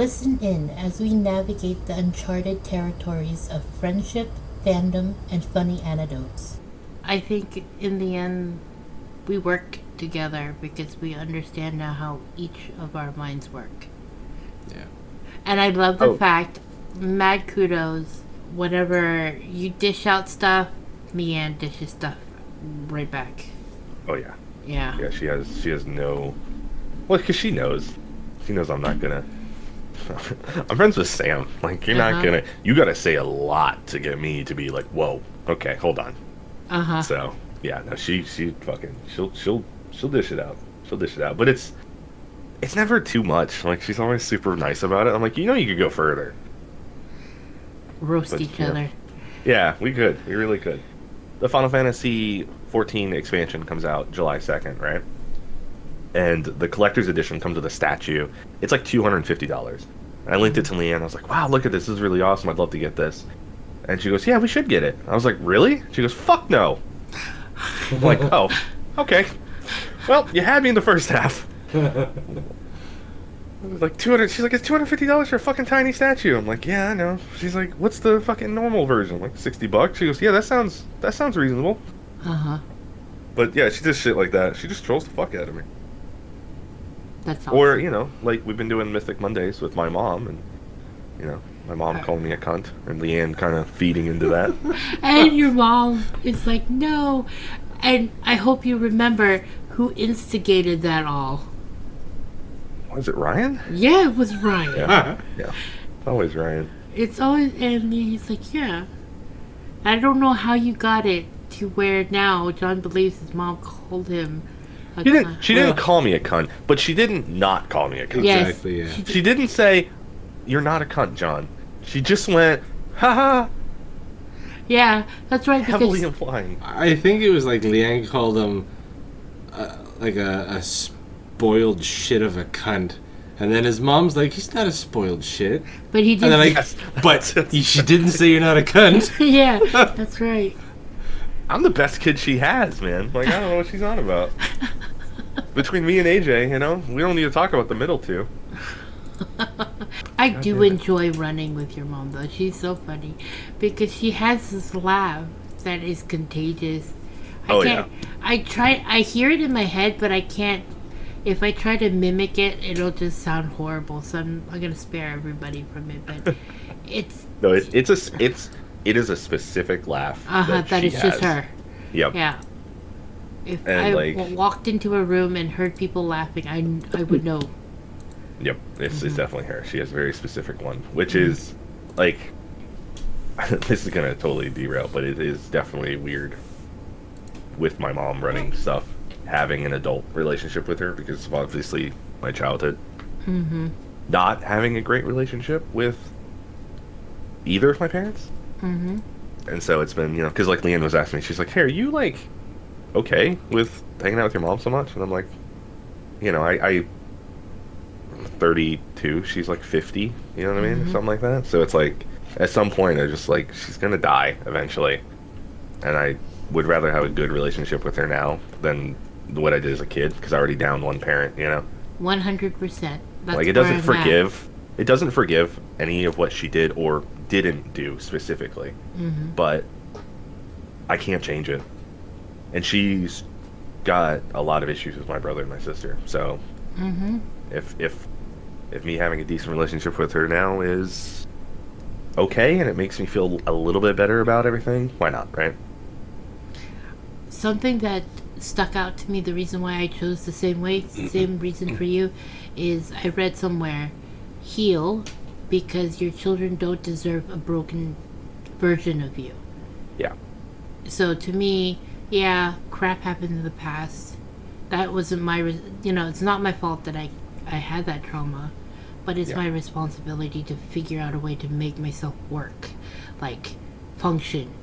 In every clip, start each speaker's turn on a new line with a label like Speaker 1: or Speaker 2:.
Speaker 1: Listen in as we navigate the uncharted territories of friendship, fandom, and funny anecdotes. I think in the end, we work together because we understand now how each of our minds work.
Speaker 2: Yeah.
Speaker 1: And I love the fact, mad kudos, whenever you dish out stuff, Mianne dishes stuff right back.
Speaker 3: Oh yeah.
Speaker 1: Yeah.
Speaker 3: Yeah, she has no. Well, because she knows I'm not gonna. I'm friends with Sam. Like, you're not gonna. You gotta say a lot to get me to be like, whoa, okay, hold on. So yeah, no, she fucking she'll dish it out. She'll dish it out, but it's never too much. Like, she's always super nice about it. I'm like, you could go further.
Speaker 1: Roast each other.
Speaker 3: Yeah, we could. We really could. The Final Fantasy 14 expansion comes out July 2nd, right? And the collector's edition comes with a statue. It's like $250. And I linked it to Leanne. I was like, wow, look at this. This is really awesome. I'd love to get this. And she goes, yeah, we should get it. I was like, really? She goes, fuck no. I'm like, oh, okay. Well, you had me in the first half. It was like 200. She's like, it's $250 for a fucking tiny statue. I'm like, yeah, I know. She's like, what's the fucking normal version? I'm like, $60. She goes, yeah, that sounds reasonable. But yeah, she does shit like that. She just trolls the fuck out of me.
Speaker 1: That's awesome.
Speaker 3: Or, like we've been doing Mystic Mondays with my mom, and my mom calling me a cunt, and Leanne kind of feeding into that.
Speaker 1: And your mom is like, no. And I hope you remember who instigated that all.
Speaker 3: Was it Ryan?
Speaker 1: Yeah, it was Ryan.
Speaker 3: Yeah. It's always Ryan.
Speaker 1: It's always, and he's like, yeah. I don't know how you got it to where now John believes his mom called him a cunt.
Speaker 3: She didn't call me a cunt, but she didn't not call me a cunt.
Speaker 1: Yes,
Speaker 2: exactly, yeah.
Speaker 3: She didn't say, you're not a cunt, John. She just went, haha.
Speaker 1: Yeah, that's right.
Speaker 3: Heavily implying.
Speaker 2: I think it was like Leanne called him like a spoiled shit of a cunt. And then his mom's like, he's not a spoiled shit.
Speaker 1: But he didn't.
Speaker 2: And then but she didn't say you're not a cunt.
Speaker 1: Yeah, that's right.
Speaker 3: I'm the best kid she has, man. Like, I don't know what she's on about. Between me and AJ, we don't need to talk about the middle two.
Speaker 1: I do enjoy running with your mom, though. She's so funny because she has this laugh that is contagious. I hear it in my head, but I can't. If I try to mimic it, it'll just sound horrible. So I'm gonna spare everybody from it. But
Speaker 3: it is a specific laugh.
Speaker 1: That is just her.
Speaker 3: Yep.
Speaker 1: Yeah. If I walked into a room and heard people laughing, I would know.
Speaker 3: Yep, it's definitely her. She has a very specific one, which is, like, this is going to totally derail, but it is definitely weird with my mom running stuff, having an adult relationship with her, because of obviously my childhood. Not having a great relationship with either of my parents. And so it's been, because, like, Leanne was asking me, she's like, hey, are you, like, okay with hanging out with your mom so much? And I'm like, I'm 32, she's like 50, you know what I mean? Something like that. So it's like, at some point, I just like, she's gonna die eventually. And I would rather have a good relationship with her now than what I did as a kid, because I already downed one parent,
Speaker 1: 100%.
Speaker 3: Like, it doesn't forgive any of what she did or didn't do specifically. But I can't change it. And she's got a lot of issues with my brother and my sister. So if me having a decent relationship with her now is okay and it makes me feel a little bit better about everything, why not, right?
Speaker 1: Something that stuck out to me, the reason why I chose the same reason for you, is I read somewhere, heal because your children don't deserve a broken version of you.
Speaker 3: Yeah.
Speaker 1: So to me, yeah, crap happened in the past. That wasn't it's not my fault that I had that trauma, but it's my responsibility to figure out a way to make myself work, like function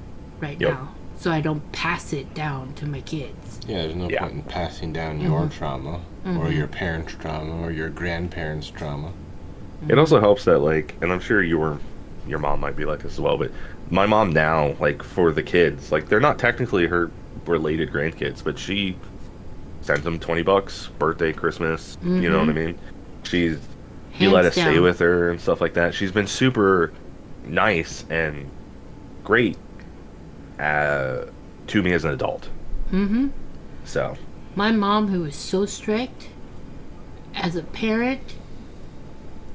Speaker 1: now, so I don't pass it down to my kids.
Speaker 2: Yeah, there's no point in passing down your trauma or your parents' trauma or your grandparents' trauma.
Speaker 3: It also helps that, like, and I'm sure your mom might be like this as well, but my mom now, like, for the kids, like, they're not technically her related grandkids, but she sends them $20, birthday, Christmas, you know what I mean? She's He let us
Speaker 1: Hands
Speaker 3: stay
Speaker 1: down.
Speaker 3: with her and stuff like that. She's been super nice and great to me as an adult.
Speaker 1: Mm-hmm.
Speaker 3: So,
Speaker 1: My mom, who was so strict, as a parent,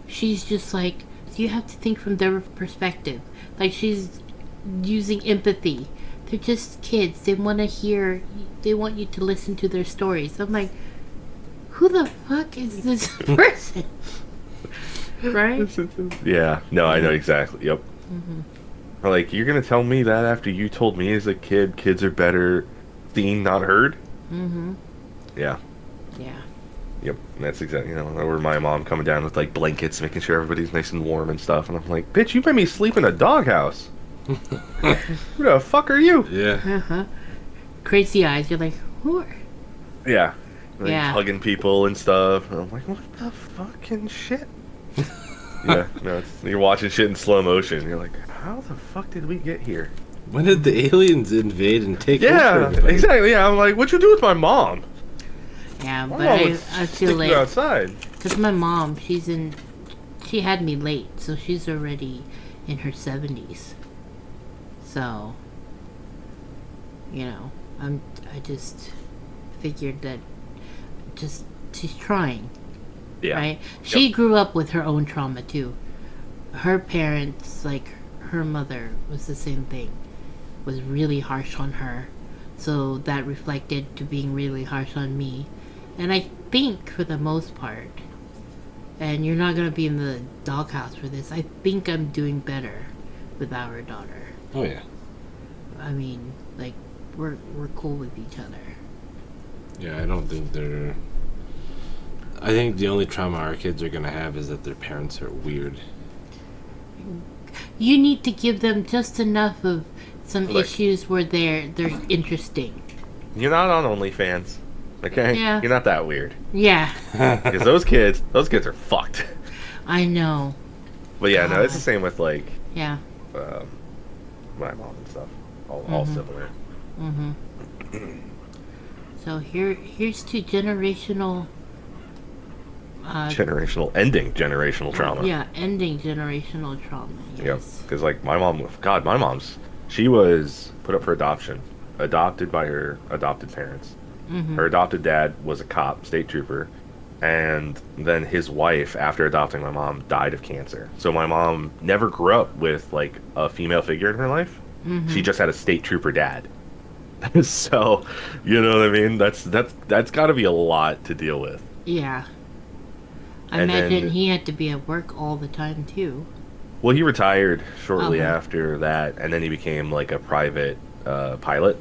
Speaker 1: she's just like, you have to think from their perspective. Like, she's using empathy. They're just kids. They want you to listen to their stories. I'm like, who the fuck is this person? Right?
Speaker 3: yeah, no, I know exactly. Yep. Or like, you're gonna tell me that after you told me as a kid, kids are better seen, not heard?
Speaker 1: Mm-hmm.
Speaker 3: Yeah.
Speaker 1: Yeah.
Speaker 3: Yep. And that's exactly, or my mom coming down with like blankets, making sure everybody's nice and warm and stuff. And I'm like, bitch, you made me sleep in a doghouse. Who the fuck are you?
Speaker 2: Yeah.
Speaker 1: Uh-huh. Crazy eyes. You're like, who are...
Speaker 3: Yeah. Like,
Speaker 1: Yeah.
Speaker 3: hugging people and stuff. And I'm like, what the fucking shit? Yeah. No, you're watching shit in slow motion. You're like, how the fuck did we get here?
Speaker 2: When did the aliens invade and take over
Speaker 3: Yeah,
Speaker 2: everybody?
Speaker 3: exactly. Yeah, I'm like, what'd you do with my mom?
Speaker 1: Yeah,
Speaker 3: My
Speaker 1: but
Speaker 3: mom would
Speaker 1: I
Speaker 3: stick
Speaker 1: feel
Speaker 3: you
Speaker 1: like...
Speaker 3: outside.
Speaker 1: Because my mom, she had me late, so she's already in her 70s. So, I just figured that she's trying,
Speaker 3: Yeah.
Speaker 1: right? She grew up with her own trauma too. Her parents, like her mother, was the same thing. Was really harsh on her. So that reflected to being really harsh on me. And I think for the most part, and you're not going to be in the doghouse for this, I think I'm doing better with our daughter.
Speaker 2: Oh yeah.
Speaker 1: I mean, like, we're cool with each other.
Speaker 2: Yeah, I don't think they're... I think the only trauma our kids are gonna have is that their parents are weird.
Speaker 1: You need to give them just enough of some
Speaker 3: Like-
Speaker 1: issues where they're interesting.
Speaker 3: You're not on OnlyFans, okay?
Speaker 1: Yeah.
Speaker 3: You're not that weird.
Speaker 1: Yeah,
Speaker 3: Because those kids are fucked.
Speaker 1: I know.
Speaker 3: But yeah, no, it's the same with like
Speaker 1: Yeah.
Speaker 3: my mom and stuff. All similar.
Speaker 1: Mm-hmm. So here's to generational...
Speaker 3: Generational trauma.
Speaker 1: Yeah, ending generational trauma.
Speaker 3: Yep.
Speaker 1: Yes.
Speaker 3: Because like my mom's, she was put up for adoption, adopted by her adopted parents.
Speaker 1: Mm-hmm.
Speaker 3: Her adopted dad was a cop, state trooper, and then his wife, after adopting my mom, died of cancer. So my mom never grew up with like a female figure in her life.
Speaker 1: Mm-hmm.
Speaker 3: She just had a state trooper dad. So, you know what I mean? That's got to be a lot to deal with.
Speaker 1: Yeah. I
Speaker 3: And
Speaker 1: imagine
Speaker 3: then-
Speaker 1: he had to be at work all the time too.
Speaker 3: Well, he retired shortly
Speaker 1: Okay.
Speaker 3: after that, and then he became like a private pilot.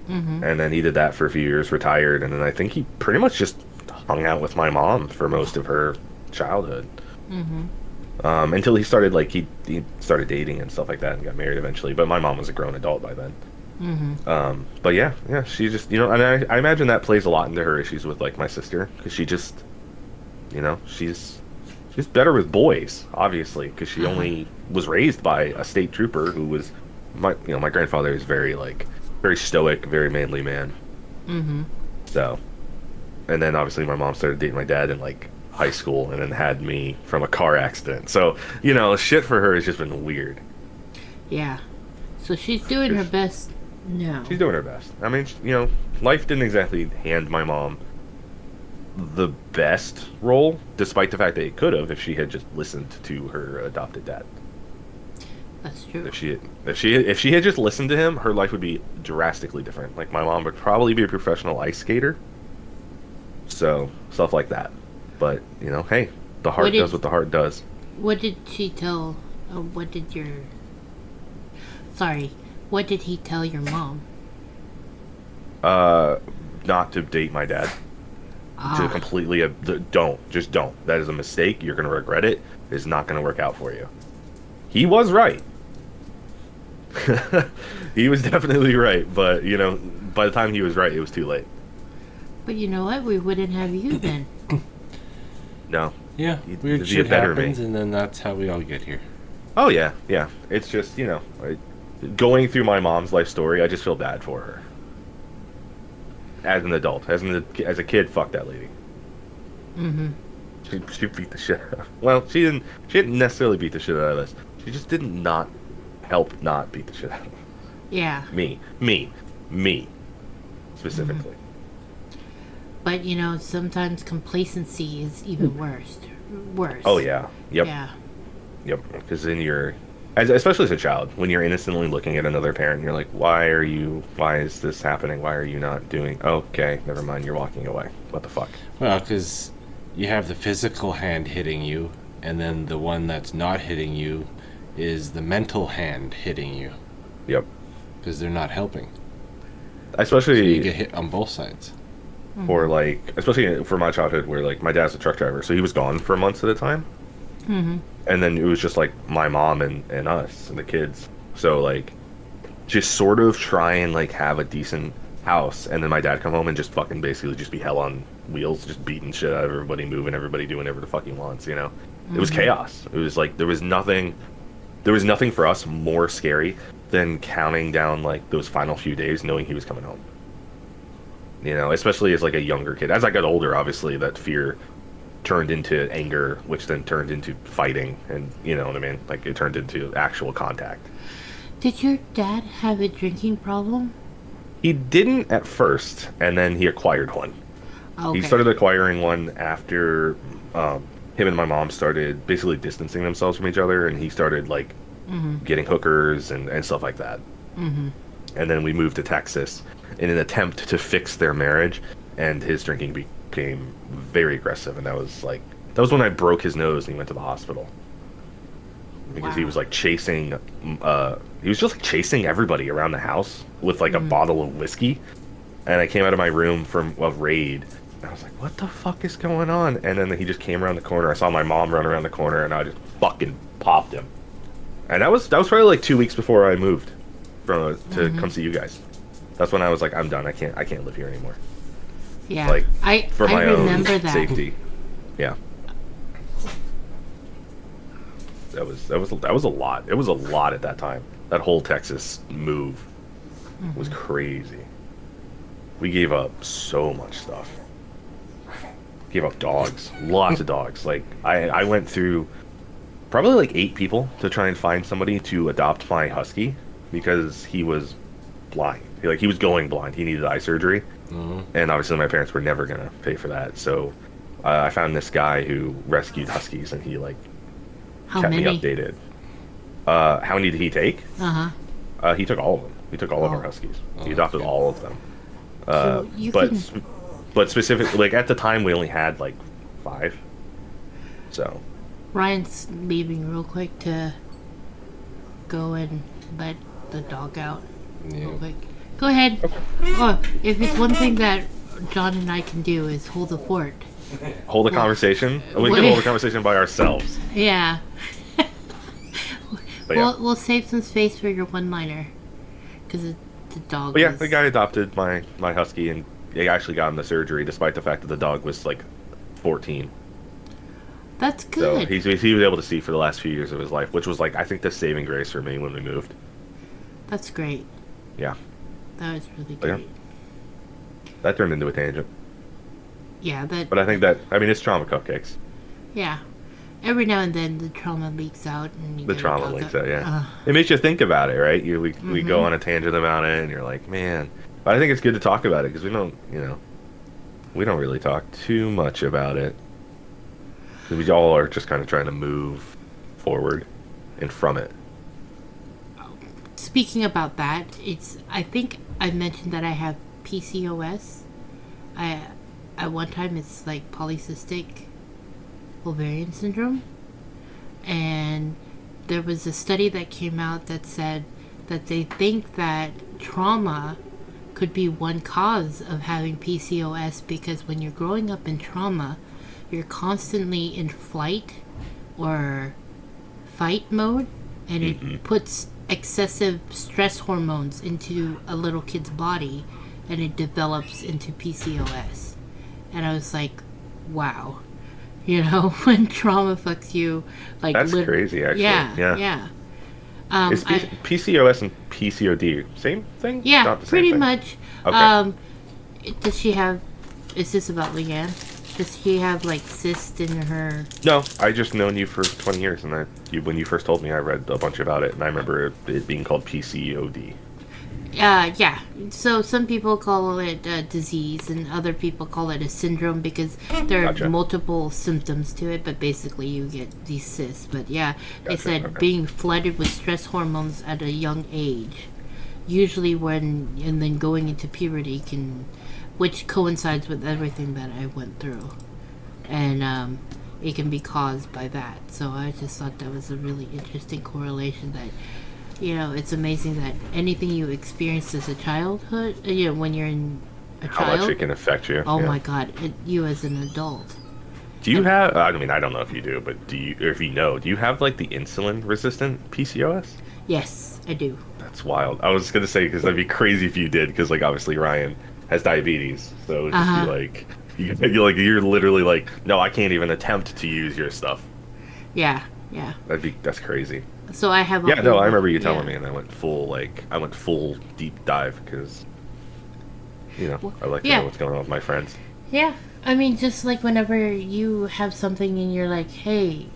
Speaker 1: Mm-hmm.
Speaker 3: And then he did that for a few years, retired, and then I think he pretty much just hung out with my mom for most of her childhood.
Speaker 1: Mm-hmm.
Speaker 3: Until he started he started dating and stuff like that and got married eventually. But my mom was a grown adult by then.
Speaker 1: Mm-hmm.
Speaker 3: But yeah, she just, and I imagine that plays a lot into her issues with like my sister, because she just, she's better with boys, obviously, because she only was raised by a state trooper who was my grandfather is very stoic, very manly man.
Speaker 1: Mm-hmm.
Speaker 3: So, and then obviously my mom started dating my dad in like high school, and then had me from a car accident. So, shit for her has just been weird.
Speaker 1: Yeah. So she's doing her best now.
Speaker 3: She's doing her best. I mean, life didn't exactly hand my mom the best role, despite the fact that it could have if she had just listened to her adopted dad.
Speaker 1: That's true.
Speaker 3: If she had just listened to him, her life would be drastically different. Like, my mom would probably be a professional ice skater. So, stuff like that. But, hey, the heart does what the heart does.
Speaker 1: What did she tell... what did he tell your mom?
Speaker 3: Not to date my dad. To completely... don't. That is a mistake. You're going to regret it. It's not going to work out for you. He was right. He was definitely right. But, by the time he was right, it was too late.
Speaker 1: But you know what? We wouldn't have you then.
Speaker 3: No.
Speaker 2: Yeah,
Speaker 3: You'd
Speaker 2: weird
Speaker 3: be a
Speaker 2: shit
Speaker 3: better
Speaker 2: happens,
Speaker 3: me.
Speaker 2: and then that's how we all get here.
Speaker 3: Oh, yeah. It's just, going through my mom's life story, I just feel bad for her. As an adult. As a kid, fuck that lady.
Speaker 1: Mm-hmm.
Speaker 3: She beat the shit out of. Well, she didn't necessarily beat the shit out of us. She just did not help not beat the shit out of us.
Speaker 1: Yeah.
Speaker 3: Me, specifically.
Speaker 1: But sometimes complacency is even worse.
Speaker 3: Oh yeah. Yep.
Speaker 1: Yeah.
Speaker 3: Yep. Because then especially as a child, when you're innocently looking at another parent, you're like, why is this happening? Why are you not doing? Okay, never mind. You're walking away. What the fuck?
Speaker 2: Well, because you have the physical hand hitting you, and then the one that's not hitting you is the mental hand hitting you.
Speaker 3: Yep.
Speaker 2: Because they're not helping.
Speaker 3: Especially
Speaker 2: so you get hit on both sides.
Speaker 3: Or especially for my childhood, where my dad's a truck driver, so he was gone for months at a time.
Speaker 1: Mm-hmm.
Speaker 3: And then it was just my mom and us and the kids. So just sort of try and have a decent house, and then my dad come home and just fucking basically just be hell on wheels, just beating shit out of everybody, moving everybody, doing whatever the fuck he wants. It was chaos. It was there was nothing for us more scary than counting down those final few days knowing he was coming home. Especially as a younger kid. As I got older, obviously that fear turned into anger, which then turned into fighting, and you know what I mean? It turned into actual contact.
Speaker 1: Did your dad have a drinking problem?
Speaker 3: He didn't at first, and then he acquired one.
Speaker 1: Okay.
Speaker 3: He started acquiring one after him and my mom started basically distancing themselves from each other, and he started getting hookers and stuff like that.
Speaker 1: Mm-hmm.
Speaker 3: And then we moved to Texas in an attempt to fix their marriage, and his drinking became very aggressive, and that was when I broke his nose and he went to the hospital because he was chasing he was just chasing everybody around the house with a bottle of whiskey, and I came out of my room from a raid and I was like, what the fuck is going on? And then he just came around the corner. I saw my mom run around the corner, and I just fucking popped him. And that was probably 2 weeks before I moved to come see you guys. That's when I was like, I'm done. I can't live here anymore.
Speaker 1: Yeah,
Speaker 3: for my
Speaker 1: remember
Speaker 3: own
Speaker 1: that.
Speaker 3: safety. Yeah. That was a lot. It was a lot at that time. That whole Texas move was crazy. We gave up so much stuff. Gave up dogs. Lots of dogs. I went through probably 8 people to try and find somebody to adopt my husky because he was blind. He was going blind. He needed eye surgery. Mm-hmm. And obviously my parents were never going to pay for that. So I found this guy who rescued huskies, and he kept me updated. How many did he take? He took all of them. He took all of our huskies. He adopted all of them. But specifically, at the time, we only had 5. So
Speaker 1: Ryan's leaving real quick to go and let the dog out.
Speaker 2: Yeah.
Speaker 1: Real quick. Go ahead.
Speaker 3: Okay.
Speaker 1: Oh, if it's one thing that John and I can do is hold the fort.
Speaker 3: Hold a conversation. We can hold a conversation by ourselves.
Speaker 1: Yeah.
Speaker 3: But yeah.
Speaker 1: We'll save some space for your one-liner, because the dog.
Speaker 3: But yeah, the guy adopted my husky, and they actually got him the surgery, despite the fact that the dog was 14.
Speaker 1: That's good.
Speaker 3: So he was able to see for the last few years of his life, which was I think the saving grace for me when we moved.
Speaker 1: That's great.
Speaker 3: Yeah.
Speaker 1: That was really
Speaker 3: But
Speaker 1: great.
Speaker 3: yeah. That turned into a tangent.
Speaker 1: Yeah,
Speaker 3: But I think it's trauma cupcakes.
Speaker 1: Yeah. Every now and then the trauma leaks out. And
Speaker 3: The trauma leaks out, yeah. It makes you think about it, right? We go on a tangent about it, and you're like, man. But I think it's good to talk about it, because we don't really talk too much about it. Because we all are just kind of trying to move forward and from it.
Speaker 1: Speaking about that, I think I mentioned that I have PCOS. At one time it's polycystic ovarian syndrome, and there was a study that came out that said that they think that trauma could be one cause of having PCOS, because when you're growing up in trauma, you're constantly in flight or fight mode, and it puts excessive stress hormones into a little kid's body, and it develops into PCOS. And I was like, wow. When trauma fucks you,
Speaker 3: that's crazy, actually.
Speaker 1: Yeah.
Speaker 3: Is PCOS and PCOD same thing?
Speaker 1: Yeah,
Speaker 3: Not the same
Speaker 1: pretty
Speaker 3: thing?
Speaker 1: much.
Speaker 3: Okay.
Speaker 1: Does she have? Is this about Leanne? Does she have like cysts in her?
Speaker 3: No, I just known you for 20 years, and when you first told me, I read a bunch about it, and I remember it being called PCOD.
Speaker 1: Yeah. So some people call it a disease, and other people call it a syndrome because there are
Speaker 3: Gotcha.
Speaker 1: multiple symptoms to it. But basically, you get these cysts. But yeah, they
Speaker 3: Gotcha,
Speaker 1: said
Speaker 3: okay.
Speaker 1: being flooded with stress hormones at a young age, usually and then going into puberty which coincides with everything that I went through, and it can be caused by that. So I just thought that was a really interesting correlation that. It's amazing that anything you experienced as a childhood, when you're in a
Speaker 3: How
Speaker 1: child.
Speaker 3: much it can affect you.
Speaker 1: Oh
Speaker 3: yeah.
Speaker 1: my God, you as an adult.
Speaker 3: Do you have? I mean, I don't know if you do, but or if you know, do you have like the insulin-resistant PCOS?
Speaker 1: Yes, I do.
Speaker 3: That's wild. I was gonna say because that'd be crazy if you did, because like obviously Ryan has diabetes, so it would just be like you're literally like, no, I can't even attempt to use your stuff.
Speaker 1: Yeah.
Speaker 3: That's crazy.
Speaker 1: So I have.
Speaker 3: Yeah, no, I remember you telling
Speaker 1: yeah.
Speaker 3: me, and I went full deep dive because, I like to
Speaker 1: yeah.
Speaker 3: know what's going on with my friends.
Speaker 1: Yeah, I mean, just like whenever you have something and you're like, hey,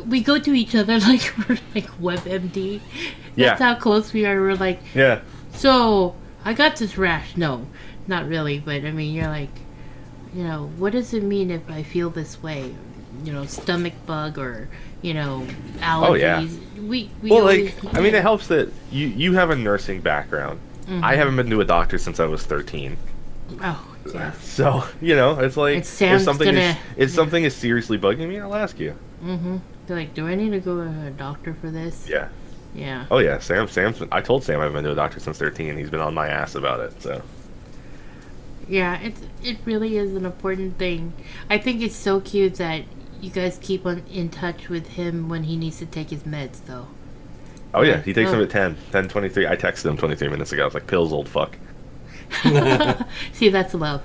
Speaker 1: we go to each other like we're like WebMD. That's how close we are. We're like,
Speaker 3: Yeah.
Speaker 1: so I got this rash. No, not really, but I mean, you're like, what does it mean if I feel this way? Stomach bug or allergies.
Speaker 3: Oh, yeah.
Speaker 1: We
Speaker 3: Well,
Speaker 1: always,
Speaker 3: I mean, it helps that you have a nursing background.
Speaker 1: Mm-hmm.
Speaker 3: I haven't been to a doctor since I was 13.
Speaker 1: Oh, yeah.
Speaker 3: So, it's like,
Speaker 1: It sounds
Speaker 3: if something is seriously bugging me, I'll ask you.
Speaker 1: Mm-hmm. They're like, do I need to go to a doctor for this?
Speaker 3: Yeah.
Speaker 1: Yeah.
Speaker 3: Oh, yeah. I told Sam I've been to a doctor since 13. He's been on my ass about it, so.
Speaker 1: Yeah, it really is an important thing. I think it's so cute that you guys keep in touch with him when he needs to take his meds, though.
Speaker 3: Oh, yeah. He takes them at 10:23. I texted him 23 minutes ago. I was like, pills, old fuck.
Speaker 1: See, that's love.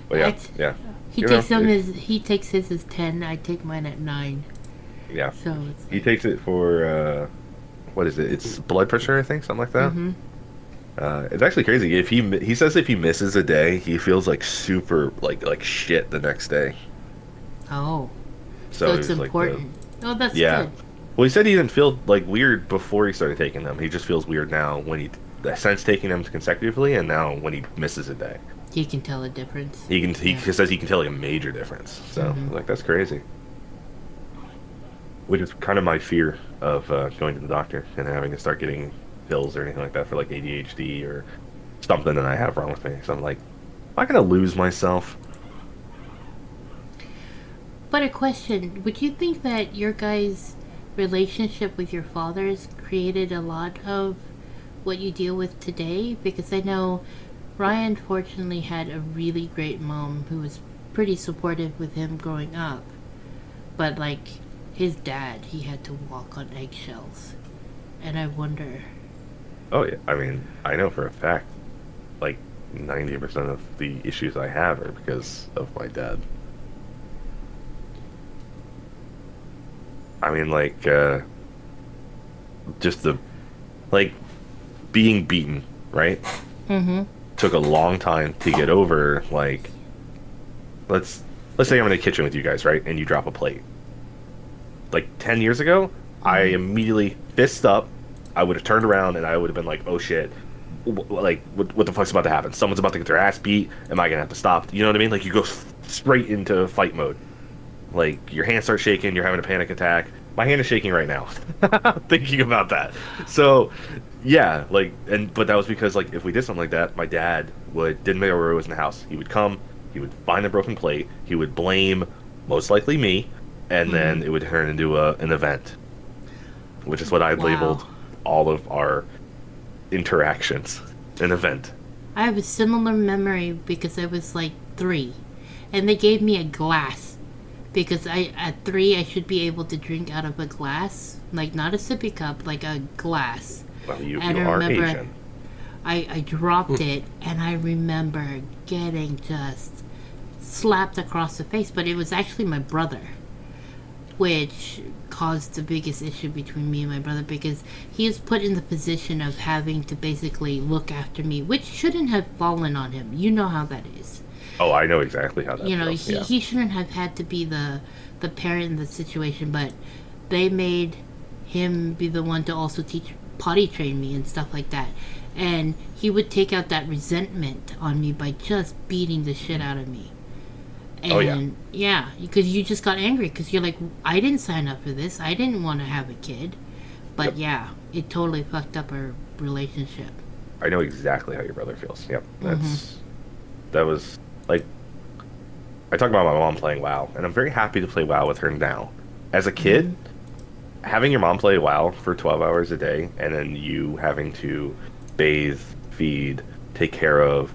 Speaker 3: But yeah.
Speaker 1: He takes his as 10. I take mine at 9.
Speaker 3: Yeah.
Speaker 1: So it's
Speaker 3: He takes it for, what is it? It's blood pressure, I think, something like that.
Speaker 1: Mm-hmm.
Speaker 3: It's actually crazy. If he says if he misses a day, he feels like super like shit the next day.
Speaker 1: Oh. So it's
Speaker 3: he's
Speaker 1: important. Oh, that's
Speaker 3: yeah.
Speaker 1: good.
Speaker 3: Well, he said he didn't feel like weird before he started taking them. He just feels weird now since taking them consecutively, and now when he misses a day.
Speaker 1: He can tell a difference.
Speaker 3: He says he can tell like a major difference. So like that's crazy. Which is kind of my fear of going to the doctor and having to start getting pills or anything like that for like ADHD or something that I have wrong with me. So I'm like, am I gonna lose myself?
Speaker 1: But a question, would you think that your guys' relationship with your fathers created a lot of what you deal with today? Because I know Ryan fortunately had a really great mom who was pretty supportive with him growing up. But like his dad, he had to walk on eggshells. And I wonder...
Speaker 3: Oh yeah, I mean, I know for a fact, like 90% of the issues I have are because of my dad. I mean, like, just being beaten, right?
Speaker 1: Mm-hmm.
Speaker 3: Took a long time to get over. Like, let's say I'm in the kitchen with you guys, right? And you drop a plate. Like 10 years ago, I immediately fist up. I would have turned around and I would have been like, oh shit, like what the fuck's about to happen? Someone's about to get their ass beat. Am I gonna have to stop? You know what I mean? Like you go straight into fight mode. Like your hands start shaking. You're having a panic attack. My hand is shaking right now, thinking about that. So, yeah, but that was because like if we did something like that, my dad didn't matter where it was in the house. He would come. He would find a broken plate. He would blame most likely me, and then it would turn into an event, which is what I labeled all of our interactions an event.
Speaker 1: I have a similar memory because I was like 3, and they gave me a glass because at 3 I should be able to drink out of a glass, like not a sippy cup, like a glass.
Speaker 3: Well, you
Speaker 1: And I
Speaker 3: are
Speaker 1: remember
Speaker 3: Asian.
Speaker 1: I dropped it, and I remember getting just slapped across the face, but it was actually my brother, which caused the biggest issue between me and my brother because he is put in the position of having to basically look after me, which shouldn't have fallen on him. You know how that is.
Speaker 3: Oh, I know exactly how that
Speaker 1: You know,
Speaker 3: feels. Yeah.
Speaker 1: he shouldn't have had to be the parent in the situation, but they made him be the one to also teach potty train me and stuff like that. And he would take out that resentment on me by just beating the shit out of me. And
Speaker 3: Oh, yeah.
Speaker 1: yeah, because you just got angry because you're like, I didn't sign up for this. I didn't want to have a kid. But
Speaker 3: Yep.
Speaker 1: yeah, it totally fucked up our relationship.
Speaker 3: I know exactly how your brother feels. Yep. That was like I talk about my mom playing WoW, and I'm very happy to play WoW with her now. As a kid, having your mom play WoW for 12 hours a day, and then you having to bathe, feed, take care of,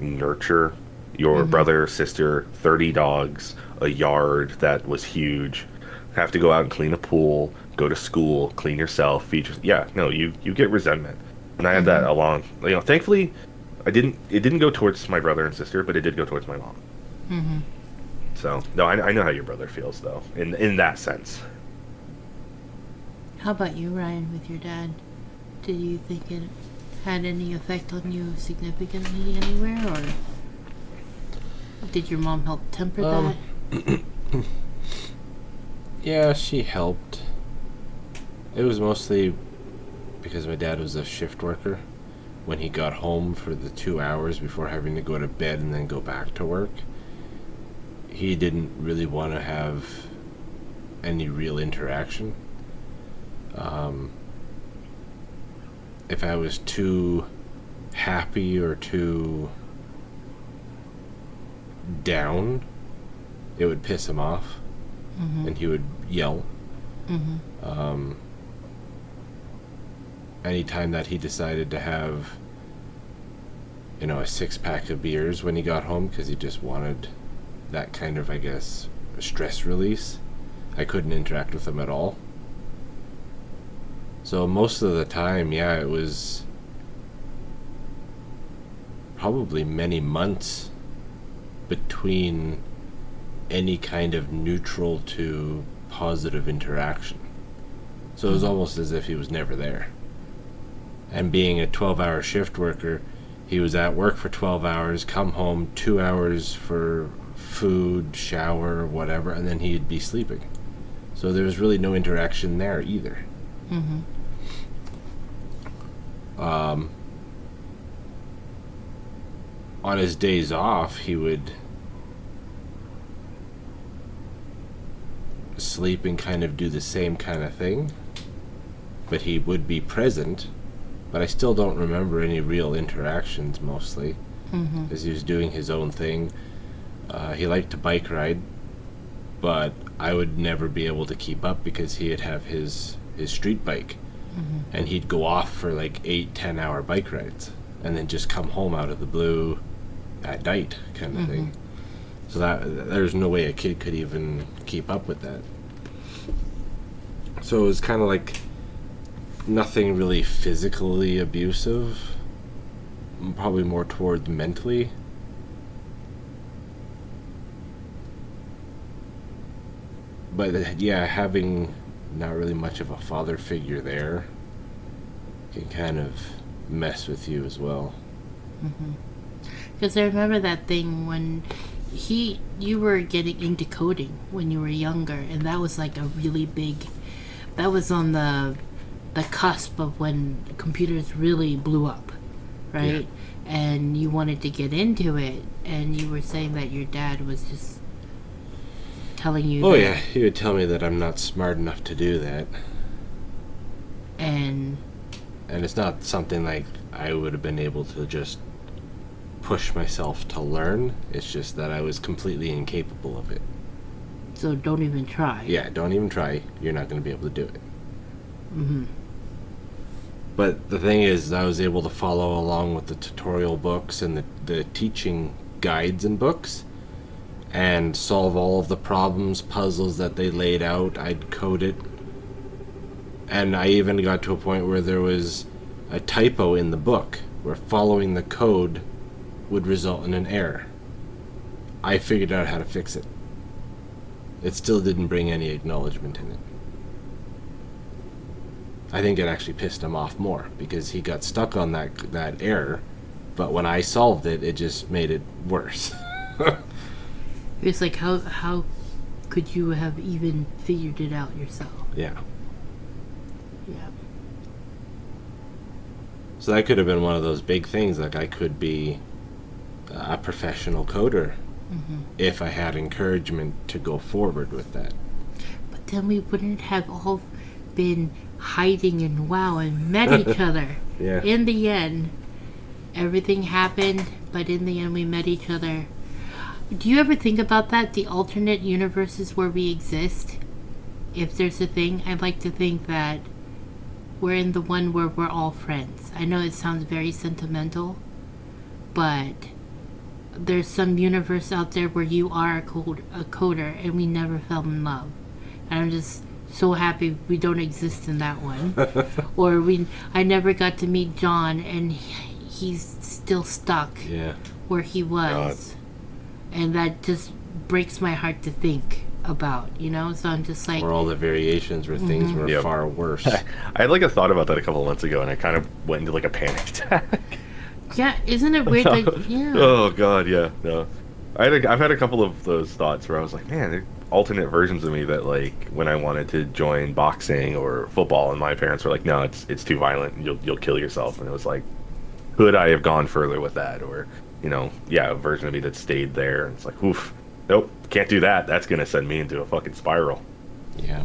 Speaker 3: nurture your brother, sister, 30 dogs, a yard that was huge, have to go out and clean a pool, go to school, clean yourself, feed yourself. Yeah, no, you get resentment. And I had that along, thankfully, it didn't go towards my brother and sister, but it did go towards my mom. So, no, I know how your brother feels, though, in that sense.
Speaker 1: How about you, Ryan, with your dad? Did you think it had any effect on you significantly anywhere, or did your mom help temper that?
Speaker 2: Yeah, she helped. It was mostly because my dad was a shift worker. When he got home for the 2 hours before having to go to bed and then go back to work, he didn't really want to have any real interaction. If I was too happy or too down, it would piss him off, and he would yell. Anytime that he decided to have, a 6-pack of beers when he got home because he just wanted that kind of, I guess, stress release, I couldn't interact with him at all. So most of the time, yeah, it was probably many months between any kind of neutral to positive interaction. So it was almost as if he was never there. And being a 12-hour shift worker, he was at work for 12 hours, come home 2 hours for food, shower, whatever, and then he'd be sleeping. So there was really no interaction there either. On his days off, he would sleep and kind of do the same kind of thing, but he would be present. But I still don't remember any real interactions, mostly, because he was doing his own thing. He liked to bike ride, but I would never be able to keep up because he'd have his street bike, and he'd go off for like 8-10 hour bike rides, and then just come home out of the blue at night, kind of thing. So there's no way a kid could even keep up with that. So it was kind of like nothing really physically abusive, probably more towards mentally. But yeah, having not really much of a father figure there can kind of mess with you as well.
Speaker 1: Because I remember that thing when you were getting into coding when you were younger, and that was like a really big, that was on the cusp of when computers really blew up, right? Yeah. And you wanted to get into it, and you were saying that your dad was just telling you
Speaker 2: yeah, he would tell me that I'm not smart enough to do that.
Speaker 1: And
Speaker 2: it's not something like I would have been able to just push myself to learn. It's just that I was completely incapable of it.
Speaker 1: So don't even try.
Speaker 2: Yeah, don't even try. You're not going to be able to do it. But the thing is, I was able to follow along with the tutorial books and the teaching guides and books, and solve all of the problems, puzzles that they laid out. I'd code it. And I even got to a point where there was a typo in the book, where following the code would result in an error. I figured out how to fix it. It still didn't bring any acknowledgement in it. I think it actually pissed him off more, because he got stuck on that error, But when I solved it, it just made it worse.
Speaker 1: It's like, how could you have even figured it out yourself?
Speaker 2: Yeah.
Speaker 1: Yeah.
Speaker 2: So that could have been one of those big things. Like, I could be a professional coder if I had encouragement to go forward with that.
Speaker 1: But then we wouldn't have all been hiding in WoW and met each other.
Speaker 2: Yeah.
Speaker 1: In the end, everything happened, but in the end we met each other. Do you ever think about that? The alternate universes where we exist? If there's a thing, I'd like to think that we're in the one where we're all friends. I know it sounds very sentimental, but there's some universe out there where you are a coder and we never fell in love. And I'm just so happy we don't exist in that one. Or I never got to meet John and he's still stuck where he was. And that just breaks my heart to think about, so I'm just like,
Speaker 2: or all the variations where things were far worse.
Speaker 3: I had like a thought about that a couple of months ago, and I kind of went into like a panic attack.
Speaker 1: Yeah, isn't it weird? Like, yeah.
Speaker 3: Oh god, yeah, no. I've had a couple of those thoughts where I was like, man, there are alternate versions of me that, like, when I wanted to join boxing or football, and my parents were like, no, it's too violent, and you'll kill yourself. And it was like, could I have gone further with that? Or, a version of me that stayed there. And it's like, oof, nope, can't do that. That's gonna send me into a fucking spiral.
Speaker 2: Yeah.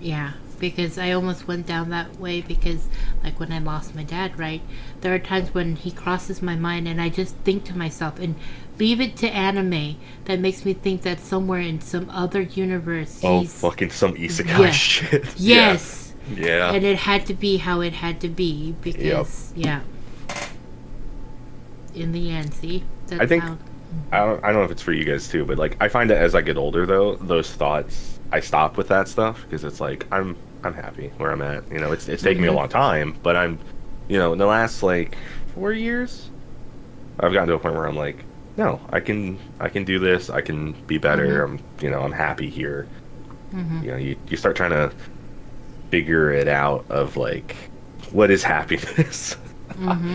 Speaker 1: Yeah, because I almost went down that way because, like, when I lost my dad, right? There are times when he crosses my mind and I just think to myself, and leave it to anime, that makes me think that somewhere in some other universe
Speaker 3: fucking some isekai shit.
Speaker 1: Yes.
Speaker 3: Yeah.
Speaker 1: And it had to be how it had to be because, in the end, see? That's
Speaker 3: I think... I don't know if it's for you guys too, but like I find that as I get older, though, those thoughts, I stop with that stuff because it's like I'm happy where I'm at. It's taken me a long time, but I'm, in the last like 4 years, I've gotten to a point where I'm like, no, I can do this. I can be better. I'm happy here. You start trying to figure it out of like, what is happiness?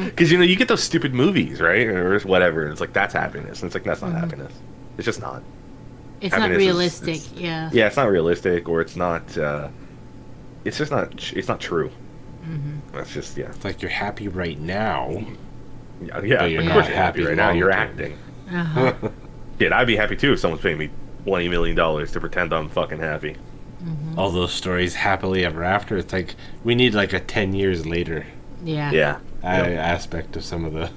Speaker 3: Because you get those stupid movies, right, or whatever, and it's like that's happiness, and it's like that's not happiness. It's just not.
Speaker 1: It's
Speaker 3: happiness
Speaker 1: not realistic.
Speaker 3: Yeah, it's not realistic, or it's not. It's just not. It's not true. That's just
Speaker 2: It's like you're happy right now.
Speaker 3: Yeah,
Speaker 2: but you're
Speaker 3: of
Speaker 2: not
Speaker 3: course you're happy right now. You're
Speaker 2: long-term.
Speaker 3: acting.
Speaker 1: Uh-huh.
Speaker 3: Yeah, I'd be happy too if someone's paying me $20 million to pretend I'm fucking happy.
Speaker 2: All those stories, happily ever after. It's like we need like a 10 years later.
Speaker 1: Yeah.
Speaker 2: Aspect of some of those.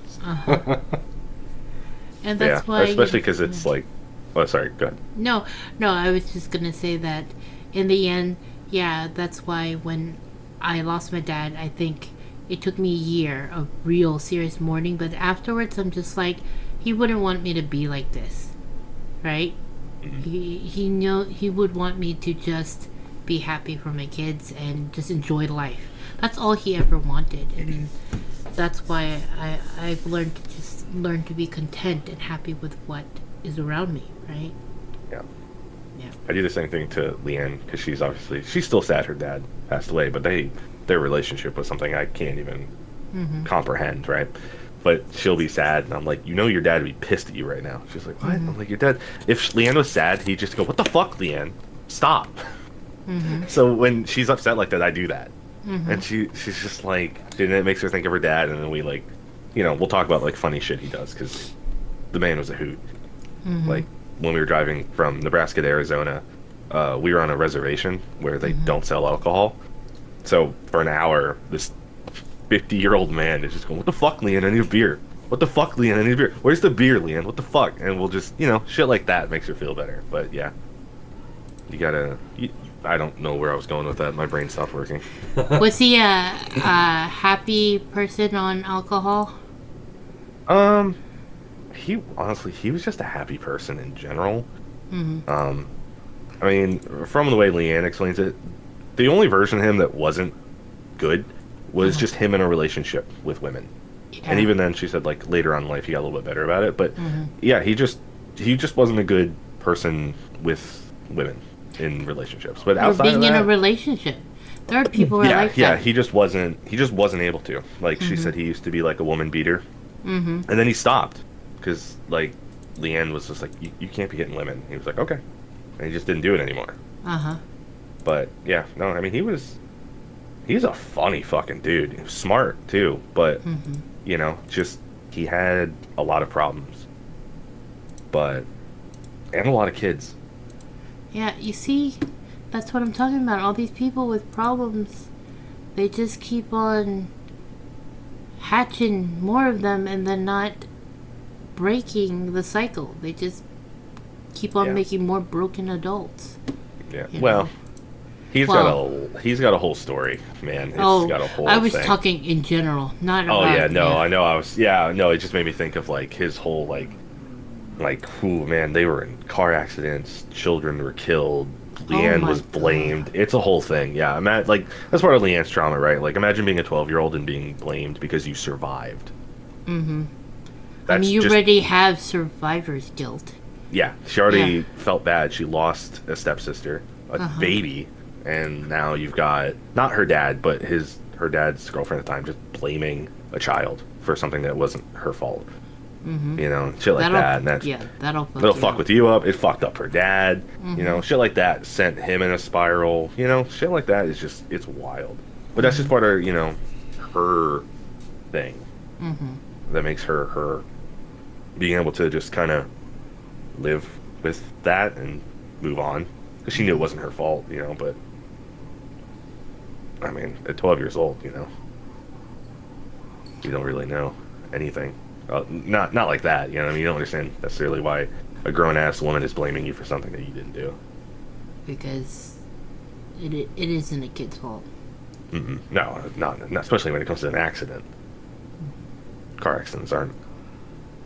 Speaker 1: And that's why,
Speaker 3: especially because it's like, oh, sorry, go ahead.
Speaker 1: No, I was just gonna say that in the end, that's why when I lost my dad, I think it took me a year of real serious mourning, but afterwards I'm just like, he wouldn't want me to be like this, right? He would want me to just be happy for my kids and just enjoy life. That's all he ever wanted, and that's why I've learned to just learn to be content and happy with what is around me, right?
Speaker 3: Yeah.
Speaker 1: Yeah.
Speaker 3: I do the same thing to Leanne because she's still sad her dad passed away, but their relationship was something I can't even comprehend, right? But she'll be sad, and I'm like, your dad would be pissed at you right now. She's like, what? I'm like, your dad. If Leanne was sad, he'd just go, what the fuck, Leanne? Stop. So when she's upset like that, I do that. And she's just like, and it makes her think of her dad, and then we like, we'll talk about like funny shit he does because the man was a hoot. Like when we were driving from Nebraska to Arizona, we were on a reservation where they don't sell alcohol. So for an hour, this 50-year-old man is just going, what the fuck, Leanne? I need a beer. What the fuck, Leanne? I need a beer. Where's the beer, Leanne? What the fuck? And we'll just, shit like that makes her feel better. But yeah, you gotta. I don't know where I was going with that. My brain stopped working.
Speaker 1: Was he a happy person on alcohol?
Speaker 3: He was just a happy person in general. I mean, from the way Leanne explains it, the only version of him that wasn't good was just him in a relationship with women. Yeah. And even then, she said like later on in life he got a little bit better about it. But yeah, he just wasn't a good person with women in relationships. But outside
Speaker 1: being
Speaker 3: of that,
Speaker 1: in a relationship, there are people who are like that.
Speaker 3: He just wasn't able to. Like she said, he used to be like a woman beater,
Speaker 1: Mm-hmm.
Speaker 3: And then he stopped because like Leanne was just like, you can't be getting lemon. He was like, okay, and he just didn't do it anymore.
Speaker 1: Uh-huh.
Speaker 3: But yeah, no, I mean he's a funny fucking dude. He was smart too, but
Speaker 1: Mm-hmm.
Speaker 3: you know, just he had a lot of problems, but and a lot of kids.
Speaker 1: Yeah, you see, that's what I'm talking about. All these people with problems, they just keep on hatching more of them and then not breaking the cycle. They just keep on
Speaker 3: Yeah.
Speaker 1: making more broken adults.
Speaker 3: Yeah.
Speaker 1: You
Speaker 3: Well,
Speaker 1: know?
Speaker 3: he's got a whole story, man. He's got a whole
Speaker 1: I was
Speaker 3: thing.
Speaker 1: talking in general, not
Speaker 3: Oh
Speaker 1: about...
Speaker 3: yeah, no, I know. No, it just made me think of like his whole ooh, man, they were in car accidents, children were killed, Leanne
Speaker 1: my
Speaker 3: was
Speaker 1: God.
Speaker 3: blamed. It's a whole thing. Yeah, like that's part of Leanne's trauma, right? Like imagine being a 12-year-old and being blamed because you survived.
Speaker 1: Mm-hmm. I
Speaker 3: That's
Speaker 1: mean, you
Speaker 3: just,
Speaker 1: already have survivor's guilt.
Speaker 3: yeah, she already
Speaker 1: Yeah.
Speaker 3: felt bad. She lost a stepsister, a baby, and now you've got not her dad, but her dad's girlfriend at the time just blaming a child for something that wasn't her fault.
Speaker 1: Mm-hmm.
Speaker 3: You know, shit like that. And that's
Speaker 1: that'll
Speaker 3: fuck with you up. It fucked up her dad.
Speaker 1: Mm-hmm.
Speaker 3: You know, shit like that sent him in a spiral. You know, shit like that is just, it's wild. But that's just part of, you know, her thing
Speaker 1: Mm-hmm.
Speaker 3: that makes her being able to just kind of live with that and move on. Because she knew it wasn't her fault, you know, but I mean, at 12 years old, you know, you don't really know anything. Not like that, you know what I mean? You don't understand necessarily why a grown-ass woman is blaming you for something that you didn't do.
Speaker 1: Because it isn't a kid's fault.
Speaker 3: Mm-mm. No, not especially when it comes to an accident. Car accidents aren't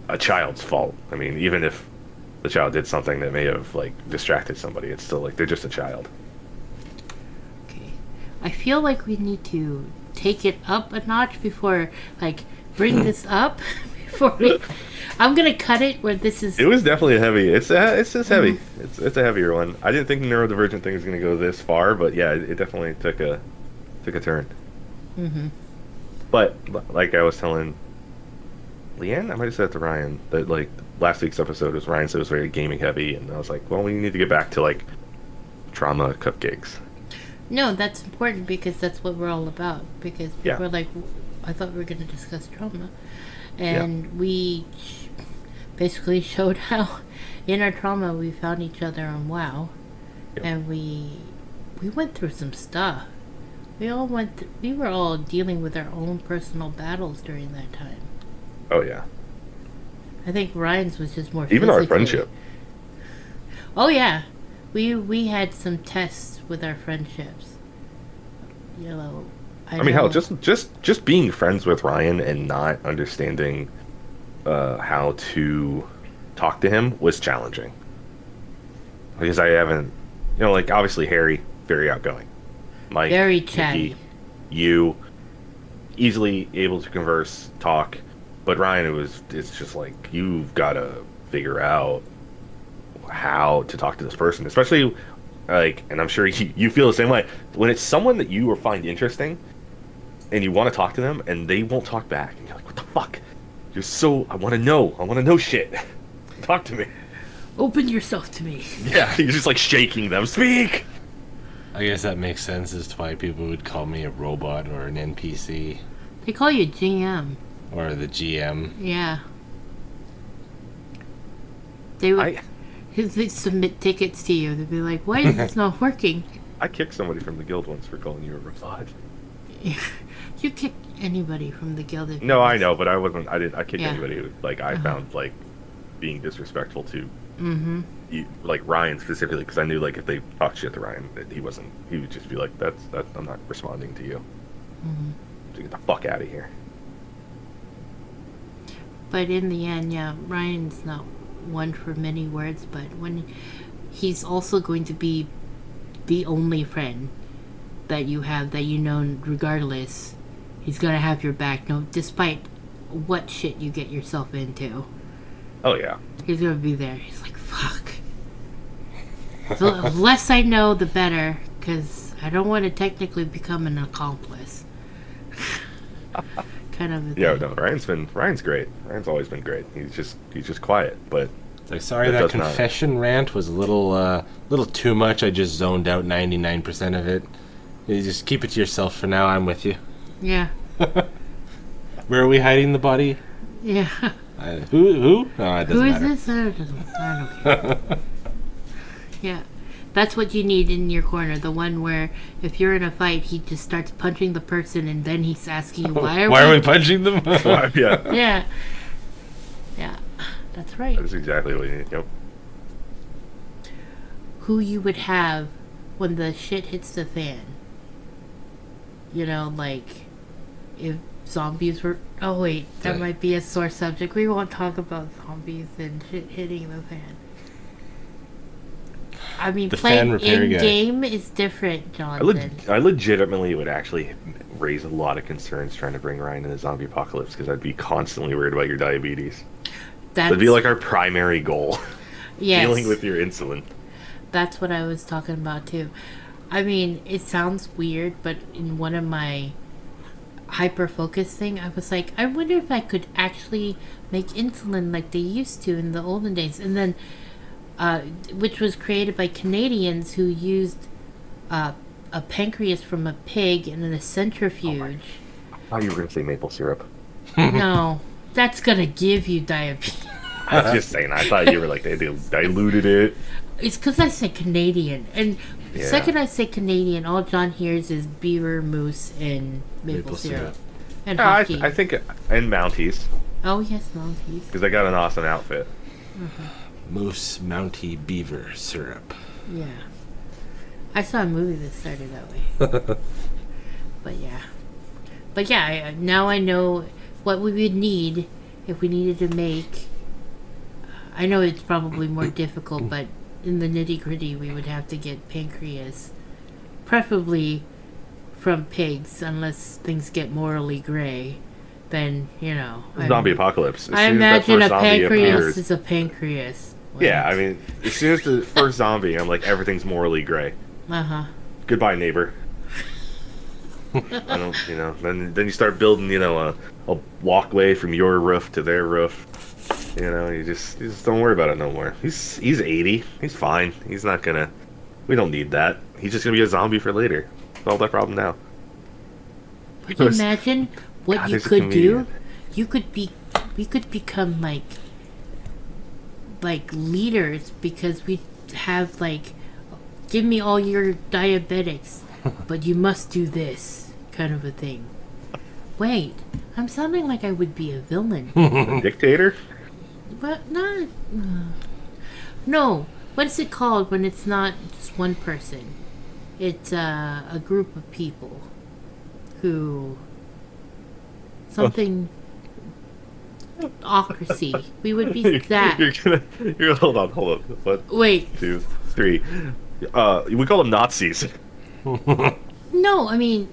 Speaker 3: a child's fault. I mean, even if the child did something that may have, like, distracted somebody, it's still, like, they're just a child.
Speaker 1: Okay. I feel like we need to take it up a notch before, like, bring this up before we... I'm gonna cut it where this is...
Speaker 3: It was definitely a heavy. It's just heavy. It's a heavier one. I didn't think the neurodivergent thing was going to go this far, but yeah, it definitely took a turn.
Speaker 1: Mm-hmm.
Speaker 3: But like I was telling Leanne, I might have said it to Ryan that like last week's episode was Ryan said it was very gaming heavy, and I was like, well, we need to get back to like trauma cupcakes.
Speaker 1: No, that's important because that's what we're all about. Because people
Speaker 3: Yeah.
Speaker 1: are like, I thought we were going to discuss trauma. And we basically showed how in our trauma we found each other on WoW.
Speaker 3: Yep.
Speaker 1: And we went through some stuff. We were all dealing with our own personal battles during that time.
Speaker 3: Oh yeah,
Speaker 1: I think Ryan's was just more
Speaker 3: even our
Speaker 1: physically-
Speaker 3: friendship.
Speaker 1: Oh yeah. We had some tests with our friendships. You know,
Speaker 3: I mean, hell, just being friends with Ryan and not understanding how to talk to him was challenging. Because I haven't, you know, like obviously Harry, very outgoing. Mike,
Speaker 1: very
Speaker 3: Nikki,
Speaker 1: chatty.
Speaker 3: you, easily able to converse, talk. But Ryan, it's just like, you've got to figure out how to talk to this person. Especially, like, and I'm sure you feel the same way. When it's someone that you find interesting, and you want to talk to them, and they won't talk back. And you're like, what the fuck? I want to know shit. Talk to me.
Speaker 1: Open yourself to me.
Speaker 3: Yeah, you're just like shaking them. Speak!
Speaker 2: I guess that makes sense as to why people would call me a robot or an NPC
Speaker 1: They call you GM.
Speaker 2: or the GM.
Speaker 1: Yeah. They would they'd submit tickets to you. They'd be like, why is this not working?
Speaker 3: I kicked somebody from the guild once for calling you a robot.
Speaker 1: You kick anybody from the guild. If
Speaker 3: No,
Speaker 1: you
Speaker 3: I know, but I kicked
Speaker 1: Yeah.
Speaker 3: anybody who, like, I found, like, being disrespectful to,
Speaker 1: Mm-hmm.
Speaker 3: like, Ryan specifically, because I knew, like, if they talked shit to Ryan, that he would just be like, I'm not responding to you.
Speaker 1: Mm-hmm.
Speaker 3: So get the fuck out of here.
Speaker 1: But in the end, yeah, Ryan's not one for many words, but when he's also going to be the only friend that you have, that you know, regardless, he's gonna have your back, no, despite what shit you get yourself into.
Speaker 3: Oh, yeah.
Speaker 1: He's gonna be there. He's like, fuck. The less I know, the better, because I don't want to technically become an accomplice. kind of a
Speaker 3: Yeah,
Speaker 1: thing.
Speaker 3: no, Ryan's great. Ryan's always been great. He's just quiet, but
Speaker 2: It's like, sorry,
Speaker 3: That
Speaker 2: that
Speaker 3: does not-
Speaker 2: confession rant was a little too much. I just zoned out 99% of it. You just keep it to yourself for now. I'm with you.
Speaker 1: Yeah.
Speaker 2: Where are we hiding the body?
Speaker 1: Yeah.
Speaker 2: Who? No, it doesn't
Speaker 1: Who is
Speaker 2: matter.
Speaker 1: this? I don't care. Yeah. That's what you need in your corner. The one where if you're in a fight, he just starts punching the person and then he's asking you, why
Speaker 2: Why are
Speaker 1: we...
Speaker 2: we punching them?
Speaker 3: yeah,
Speaker 1: Yeah. Yeah. That's right.
Speaker 3: that's exactly what you need. Yep.
Speaker 1: Who you would have when the shit hits the fan. You know, like if zombies were... Oh, wait. That
Speaker 2: Right.
Speaker 1: might be a sore subject. We won't talk about zombies and shit hitting the fan. I mean,
Speaker 2: The fan
Speaker 1: playing
Speaker 2: repair guy.
Speaker 1: in-game is different, Jonathan.
Speaker 3: I legitimately would actually raise a lot of concerns trying to bring Ryan in the zombie apocalypse because I'd be constantly worried about your diabetes. That'd be like our primary goal.
Speaker 1: yes,
Speaker 3: Dealing with your insulin.
Speaker 1: that's what I was talking about too. I mean, it sounds weird, but in one of my hyper-focus thing, I was like, I wonder if I could actually make insulin like they used to in the olden days. And then, which was created by Canadians who used a pancreas from a pig and then a centrifuge.
Speaker 3: I thought you were going to say maple syrup.
Speaker 1: No, that's gonna give you diabetes.
Speaker 3: I was just saying, I thought you were like, they diluted it.
Speaker 1: It's because I said Canadian, and the
Speaker 3: Yeah.
Speaker 1: second I say Canadian, all John hears is beaver, moose, and maple
Speaker 2: Maple
Speaker 1: syrup.
Speaker 2: syrup.
Speaker 1: And
Speaker 3: Yeah,
Speaker 1: hockey.
Speaker 3: I think, and Mounties,
Speaker 1: Oh yes, Mounties.
Speaker 3: because they got an awesome outfit.
Speaker 2: Moose Mountie Beaver syrup.
Speaker 1: Yeah, I saw a movie that started that way. but yeah, now I know what we would need if we needed to make. I know it's probably more difficult, but in the nitty gritty, we would have to get pancreas, preferably from pigs, unless things get morally gray. Then
Speaker 3: Zombie apocalypse. As
Speaker 1: I
Speaker 3: soon as that
Speaker 1: imagine
Speaker 3: first
Speaker 1: a
Speaker 3: zombie
Speaker 1: pancreas
Speaker 3: appears-
Speaker 1: is a pancreas.
Speaker 3: Yeah, I mean, as soon as the first zombie, I'm like, everything's morally gray.
Speaker 1: Uh-huh.
Speaker 3: Goodbye, neighbor. I don't, then you start building, a walkway from your roof to their roof. You just don't worry about it no more. He's 80. He's fine. He's not gonna. We don't need that. He's just gonna be a zombie for later. Solve that problem now.
Speaker 1: Could you imagine what
Speaker 3: God,
Speaker 1: you
Speaker 3: there's a
Speaker 1: could do?
Speaker 3: comedian.
Speaker 1: We could become like leaders because we have give me all your diabetics, but you must do this kind of a thing. Wait, I'm sounding like I would be a villain.
Speaker 3: Dictator?
Speaker 1: But not. No. What is it called when it's not just one person? It's a group of people who. Something. Ocracy. We would be that.
Speaker 3: You're gonna hold on. 1,
Speaker 1: Wait.
Speaker 3: 2, 3. We call them Nazis.
Speaker 1: No, I mean.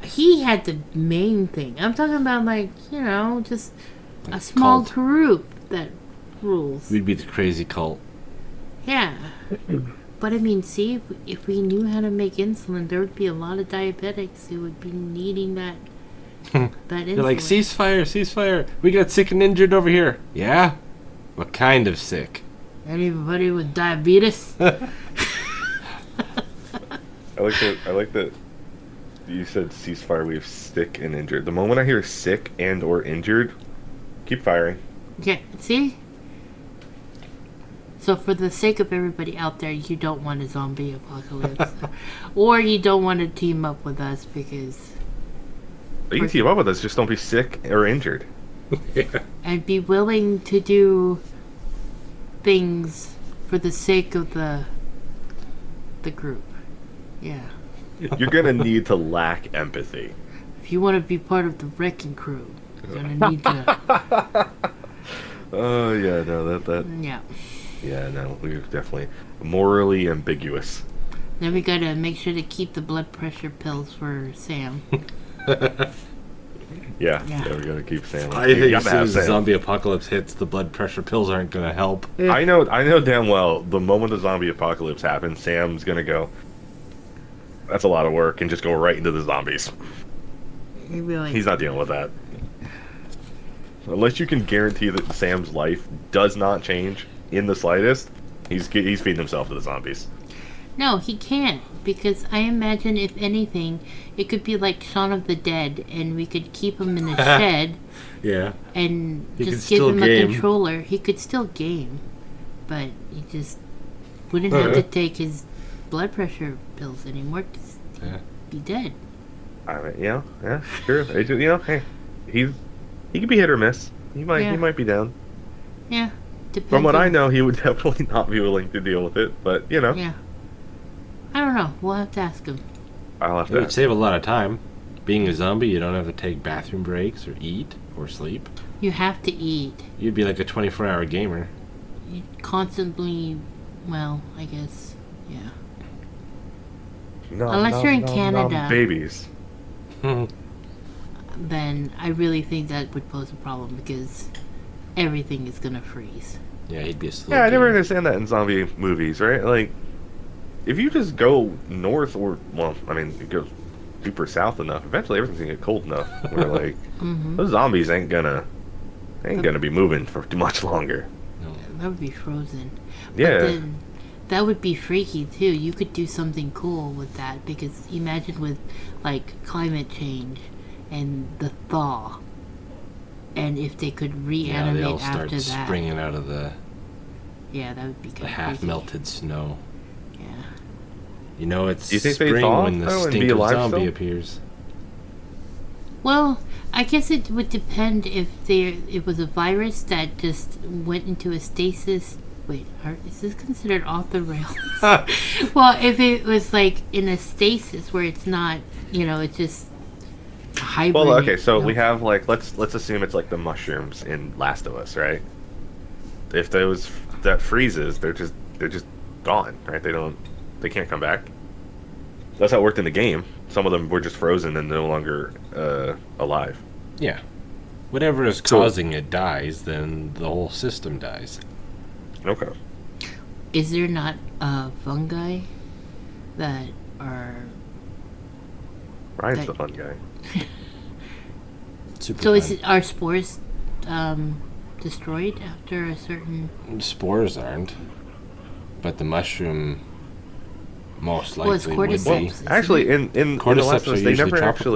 Speaker 1: He had the main thing. I'm talking about just a small
Speaker 2: Cult.
Speaker 1: group that rules.
Speaker 2: We'd be the crazy cult.
Speaker 1: Yeah. But I mean, see, if we knew how to make insulin, there would be a lot of diabetics who would be needing that insulin.
Speaker 2: You're like, ceasefire. We got sick and injured over here. Yeah? What kind of sick?
Speaker 1: Anybody with diabetes?
Speaker 3: I like that. You said ceasefire. We have sick and injured. The moment I hear sick and or injured, keep firing.
Speaker 1: Yeah, see? So for the sake of everybody out there, you don't want a zombie apocalypse. Or you don't want to team up with us because...
Speaker 3: You can team up with us. Just don't be sick or injured.
Speaker 1: And be willing to do things for the sake of the group. Yeah.
Speaker 3: You're gonna need to lack empathy.
Speaker 1: If you want to be part of the wrecking crew, you're gonna need to...
Speaker 3: Oh yeah, no, that.
Speaker 1: Yeah.
Speaker 3: Yeah, no, we're definitely morally ambiguous.
Speaker 1: Then we gotta make sure to keep the blood pressure pills for Sam.
Speaker 3: Yeah,
Speaker 1: Yeah.
Speaker 3: we gotta keep Sam.
Speaker 2: I think
Speaker 3: You
Speaker 2: as
Speaker 3: gotta
Speaker 2: soon
Speaker 3: have
Speaker 2: as the
Speaker 3: Sam.
Speaker 2: zombie apocalypse hits, the blood pressure pills aren't going to help.
Speaker 3: I know damn well the moment the zombie apocalypse happens, Sam's gonna go, that's a lot of work, and just go right into the zombies.
Speaker 1: He'd be like,
Speaker 3: He's not dealing with that. Unless you can guarantee that Sam's life does not change in the slightest, he's feeding himself to the zombies.
Speaker 1: no, he can't, because I imagine if anything, it could be like Shaun of the Dead, and we could keep him in a shed
Speaker 2: Yeah.
Speaker 1: and
Speaker 2: He could
Speaker 1: just give
Speaker 2: still
Speaker 1: him
Speaker 2: game.
Speaker 1: a controller. He could still game, but he just wouldn't have to take his blood pressure pills anymore because
Speaker 2: Yeah.
Speaker 1: he'd be dead.
Speaker 3: I mean, yeah, sure. It's just, hey, he could be hit or miss. He might be down.
Speaker 1: Yeah, depends.
Speaker 3: From what I
Speaker 1: on-
Speaker 3: know, he would definitely not be willing to deal with it. But
Speaker 1: Yeah. I don't know. We'll have to ask him.
Speaker 3: I'll have
Speaker 2: It would
Speaker 3: to.
Speaker 2: save a lot of time. Being a zombie, you don't have to take bathroom breaks or eat or sleep.
Speaker 1: You have to eat.
Speaker 2: You'd be like a 24-hour gamer.
Speaker 1: You constantly, well, I guess, yeah. Unless you're in Canada.
Speaker 3: Babies.
Speaker 1: Then I really think that would pose a problem because everything is gonna freeze.
Speaker 2: Yeah, he'd be a slow
Speaker 3: Yeah, I never
Speaker 2: gamer.
Speaker 3: understand that in zombie movies, right? Like, if you just go north or, well, I mean, you go super south enough, eventually everything's gonna get cold enough where, like, those zombies ain't gonna be moving for too much longer.
Speaker 1: That would be frozen.
Speaker 3: Yeah.
Speaker 1: But then that would be freaky too. You could do something cool with that because imagine with like climate change and the thaw, and if they could
Speaker 2: Yeah, they all
Speaker 1: reanimate
Speaker 2: start
Speaker 1: after that.
Speaker 2: springing out of the
Speaker 1: Yeah, that would be kind of
Speaker 2: half-melted snow.
Speaker 1: Yeah.
Speaker 2: You know it's
Speaker 3: Do you think they
Speaker 2: spring
Speaker 3: thaw,
Speaker 2: when the
Speaker 3: though, and be
Speaker 2: stink of
Speaker 3: alive
Speaker 2: zombie
Speaker 3: still?
Speaker 2: appears.
Speaker 1: Well, I guess it would depend if it was a virus that just went into a stasis. Wait, is this considered off the rails? Well, if it was like in a stasis where it's not, it's just hybrid.
Speaker 3: Well, okay, so we have, like, let's assume it's like the mushrooms in Last of Us, right? If that freezes, they're just gone, right? They can't come back. That's how it worked in the game. Some of them were just frozen and no longer alive.
Speaker 2: Yeah. Whatever is
Speaker 3: So-
Speaker 2: causing it dies, then the whole system dies.
Speaker 3: Okay.
Speaker 1: Is there not fungi that are?
Speaker 3: Ryan's
Speaker 1: That-
Speaker 3: the fun guy.
Speaker 2: Super
Speaker 1: So
Speaker 2: fun.
Speaker 1: are spores destroyed after a certain?
Speaker 2: Spores aren't, but the mushroom most
Speaker 1: Well, it's
Speaker 2: likely would
Speaker 1: cordyceps.
Speaker 2: be.
Speaker 3: Well,
Speaker 1: isn't
Speaker 3: actually,
Speaker 1: it?
Speaker 3: in The
Speaker 2: Cordyceps
Speaker 3: Last of Us,
Speaker 2: are
Speaker 3: they
Speaker 2: usually
Speaker 3: never
Speaker 2: tropical.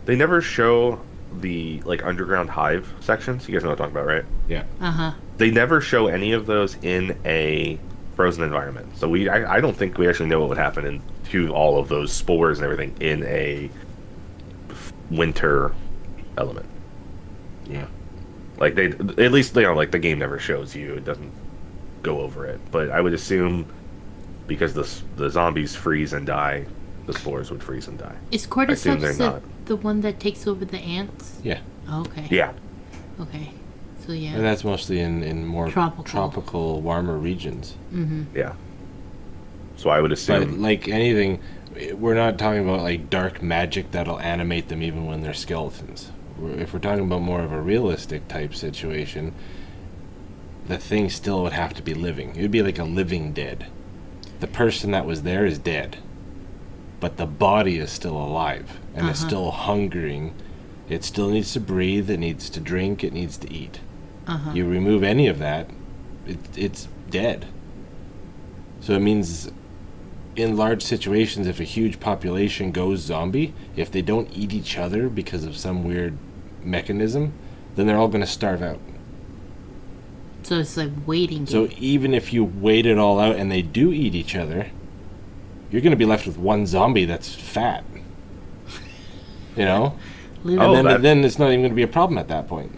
Speaker 3: they never show the, like, underground hive sections. You guys know what I'm talking about, right?
Speaker 2: Yeah.
Speaker 3: They never show any of those in a frozen environment. So I don't think we actually know what would happen to all of those spores and everything in a winter element.
Speaker 2: Yeah.
Speaker 3: Like, they, at least, like, the game never shows you. It doesn't go over it. But I would assume because the zombies freeze and die, the spores would freeze and die.
Speaker 1: Is
Speaker 3: assume they're
Speaker 1: cordyceps
Speaker 3: not.
Speaker 1: the one that takes over the ants?
Speaker 2: Yeah.
Speaker 1: Oh, okay.
Speaker 3: Yeah.
Speaker 1: Okay. So yeah.
Speaker 2: And that's mostly in more
Speaker 1: Tropical.
Speaker 2: warmer regions.
Speaker 3: Yeah. So I would
Speaker 2: But
Speaker 3: assume.
Speaker 2: like anything, we're not talking about like dark magic that'll animate them even when they're skeletons. If we're talking about more of a realistic type situation, the thing still would have to be living. It would be like a living dead. The person that was there is dead, but the body is still alive and is still hungering. It still needs to breathe, it needs to drink, it needs to eat. You remove any of that, it's dead. So it means in large situations, if a huge population goes zombie, if they don't eat each other because of some weird mechanism, then they're all going to starve out.
Speaker 1: So it's like waiting.
Speaker 2: So
Speaker 1: game.
Speaker 2: even if you wait it all out and they do eat each other, you're going to be left with one zombie that's fat. You know?
Speaker 1: Living-
Speaker 3: Oh,
Speaker 2: And then it's not even going to be a problem at that point.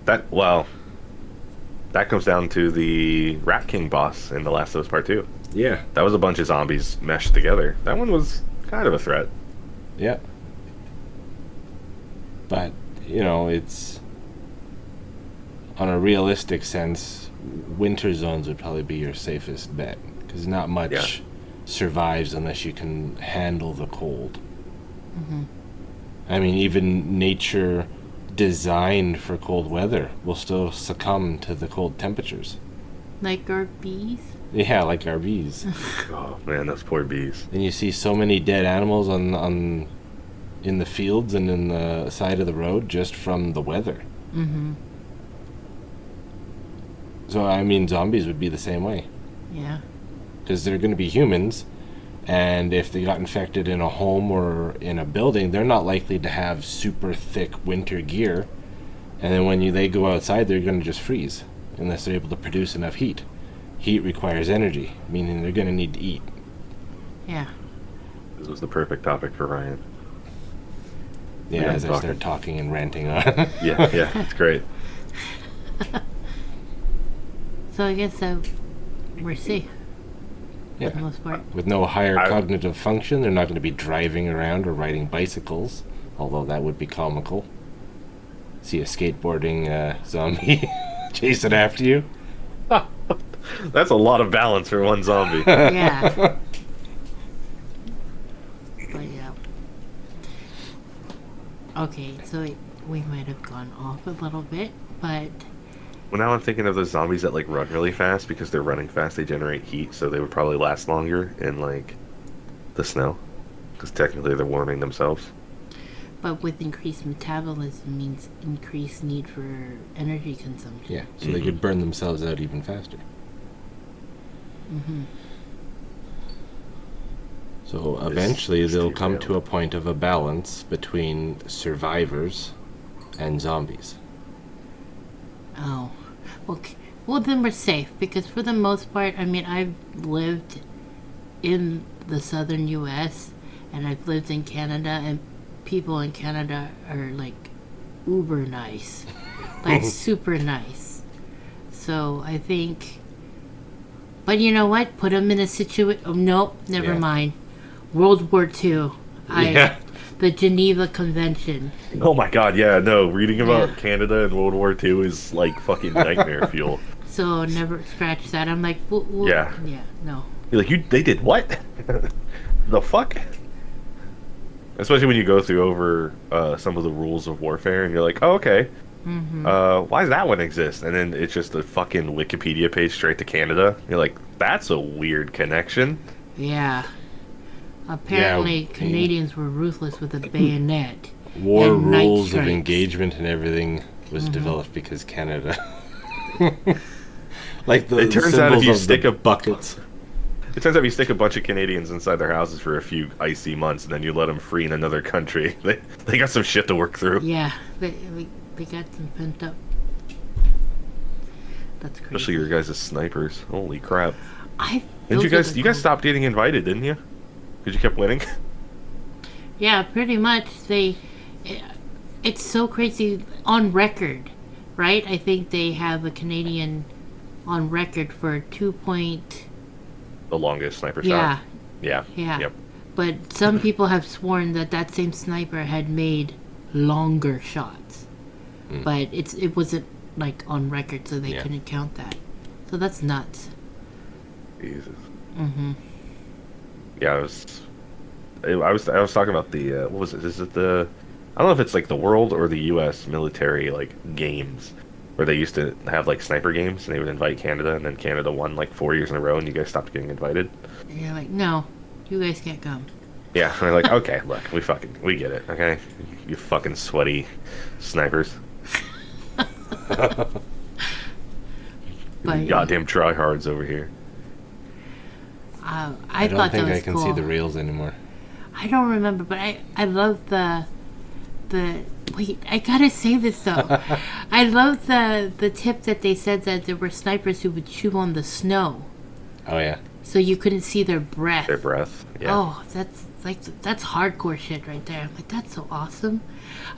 Speaker 3: That comes down to the Rat King boss in The Last of Us Part 2.
Speaker 2: Yeah.
Speaker 3: That was a bunch of zombies meshed together. That one was kind of a threat.
Speaker 2: Yeah. But, it's... On a realistic sense, winter zones would probably be your safest bet. Because not much survives unless you can handle the cold. I mean, even nature designed for cold weather will still succumb to the cold temperatures.
Speaker 1: like our bees.
Speaker 2: Yeah, like our bees.
Speaker 3: Oh man, those poor bees.
Speaker 2: And you see so many dead animals on in the fields and in the side of the road just from the weather.
Speaker 1: Mm-hmm.
Speaker 2: So, I mean, zombies would be the same way.
Speaker 1: Yeah.
Speaker 2: Because they're going to be humans, and if they got infected in a home or in a building, they're not likely to have super thick winter gear. And then when they go outside, they're going to just freeze unless they're able to produce enough heat. Heat requires energy, meaning they're going to need to eat.
Speaker 1: Yeah.
Speaker 3: This was the perfect topic for Ryan.
Speaker 2: Yeah, as I start talking and ranting on.
Speaker 3: Yeah, it's great.
Speaker 1: So I guess we're safe. For the most part.
Speaker 2: With no higher cognitive function, they're not going to be driving around or riding bicycles, although that would be comical. See a skateboarding zombie chasing after you.
Speaker 3: That's a lot of balance for one zombie.
Speaker 1: Yeah. But yeah. Okay, so we might have gone off a little bit, but...
Speaker 3: Well, now I'm thinking of those zombies that, like, run really fast. Because they're running fast, they generate heat, so they would probably last longer in, like, the snow. Because technically they're warming themselves.
Speaker 1: But with increased metabolism means increased need for energy consumption.
Speaker 2: Yeah, so they could burn themselves out even faster.
Speaker 1: Mm-hmm.
Speaker 2: So eventually they'll come to a point of a balance between survivors and zombies.
Speaker 1: Oh. Okay. Well, then we're safe, because for the most part, I mean, I've lived in the southern U.S., and I've lived in Canada, and people in Canada are, like, uber nice. Like, super nice. So, I think... But you know what? Put them in a situation... Oh, nope, never mind. World War II. The Geneva Convention.
Speaker 3: Oh my god, yeah, no. Reading about Canada and World War II is like fucking nightmare fuel.
Speaker 1: So never scratch that. I'm like,
Speaker 3: yeah,
Speaker 1: no.
Speaker 3: You're like, they did what? The fuck? Especially when you go through over some of the rules of warfare, and you're like, oh, okay.
Speaker 1: Mm-hmm.
Speaker 3: Why does that one exist? And then it's just a fucking Wikipedia page straight to Canada. You're like, that's a weird connection.
Speaker 1: Yeah. Apparently, Canadians were ruthless with a bayonet.
Speaker 2: War rules of engagement and everything was developed because Canada. Like the
Speaker 3: it turns out if you stick a
Speaker 2: buckets.
Speaker 3: It turns out if you stick a bunch of Canadians inside their houses for a few icy months and then you let them free in another country, they got some shit to work through.
Speaker 1: Yeah, they got some pent up. That's crazy.
Speaker 3: Especially your guys as snipers. Holy crap!
Speaker 1: You
Speaker 3: guys stopped getting invited, didn't you? Because you kept winning.
Speaker 1: Yeah, pretty much. It's so crazy on record, right? I think they have a Canadian on record for
Speaker 3: the longest sniper shot. Yeah. Yep.
Speaker 1: But some people have sworn that same sniper had made longer shots, but it wasn't like on record, so they couldn't count that. So that's nuts.
Speaker 3: Jesus.
Speaker 1: Mm-hmm.
Speaker 3: Yeah, I was talking about the what was it? Is it the I don't know if it's like the world or the U.S. military like games where they used to have like sniper games and they would invite Canada and then Canada won like 4 years in a row and you guys stopped getting invited.
Speaker 1: And you're like, no, you guys can't come.
Speaker 3: Yeah, and they're like, okay, look, we get it, okay, you fucking sweaty snipers.
Speaker 1: But,
Speaker 3: goddamn tryhards over here.
Speaker 1: I
Speaker 2: don't think I can
Speaker 1: cool.
Speaker 2: see the reels anymore.
Speaker 1: I don't remember, but I love the wait, I gotta say this though. I love the tip that they said that there were snipers who would chew on the snow.
Speaker 2: Oh yeah.
Speaker 1: So you couldn't see their breath.
Speaker 3: Yeah.
Speaker 1: Oh, that's hardcore shit right there. I'm like, that's so awesome.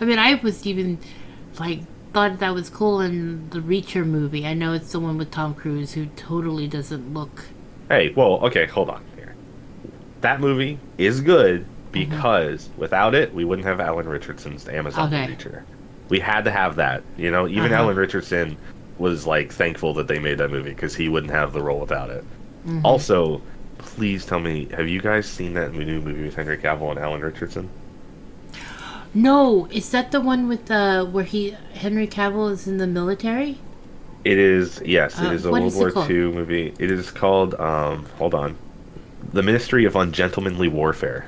Speaker 1: I mean, I was even like thought that was cool in the Reacher movie. I know it's the one with Tom Cruise who totally doesn't look.
Speaker 3: Hey, well, okay, hold on here. That movie is good because without it, we wouldn't have Alan Richardson's Amazon Reacher. We had to have that, you know. Even Alan Richardson was like thankful that they made that movie because he wouldn't have the role without it. Also, please tell me, have you guys seen that new movie with Henry Cavill and Alan Richardson?
Speaker 1: No, is that the one with where Henry Cavill is in the military?
Speaker 3: It is, yes. It is a World War II movie. It is called, hold on, The Ministry of Ungentlemanly Warfare.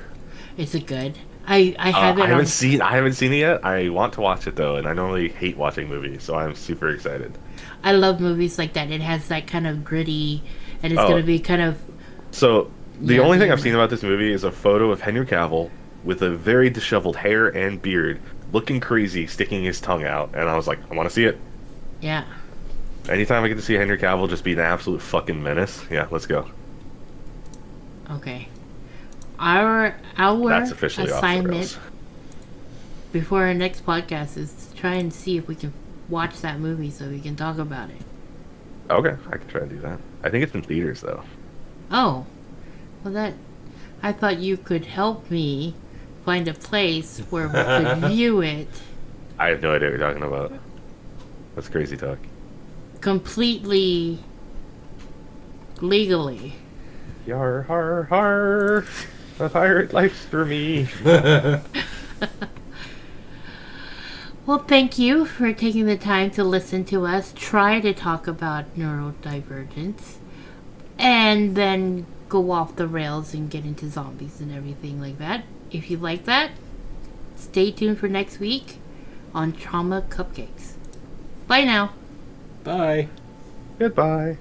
Speaker 1: Is it good? I have it
Speaker 3: I
Speaker 1: on.
Speaker 3: haven't seen it yet. I want to watch it though, and I normally hate watching movies, so I'm super excited.
Speaker 1: I love movies like that. It has that kind of gritty, and it's
Speaker 3: Oh,
Speaker 1: gonna be kind of
Speaker 3: so the
Speaker 1: yeah.
Speaker 3: only thing I've seen about this movie is a photo of Henry Cavill with a very disheveled hair and beard, looking crazy, sticking his tongue out, and I was like, I want to see it.
Speaker 1: Yeah.
Speaker 3: Anytime I get to see Henry Cavill just be an absolute fucking menace, yeah, let's go.
Speaker 1: Okay. Our
Speaker 3: That's officially off the
Speaker 1: assignment
Speaker 3: rails.
Speaker 1: before our next podcast is to try and see if we can watch that movie so we can talk about it.
Speaker 3: Okay, I can try and do that. I think it's in theaters though.
Speaker 1: Oh, well that I thought you could help me find a place where we could view it
Speaker 3: I have no idea what you're talking about. That's crazy talk.
Speaker 1: completely legally.
Speaker 3: Yar har har, a pirate life's for me.
Speaker 1: Well, thank you for taking the time to listen to us try to talk about neurodivergence and then go off the rails and get into zombies and everything like that. If you like that, stay tuned for next week on Trauma Cupcakes. Bye now.
Speaker 2: Bye.
Speaker 3: Goodbye.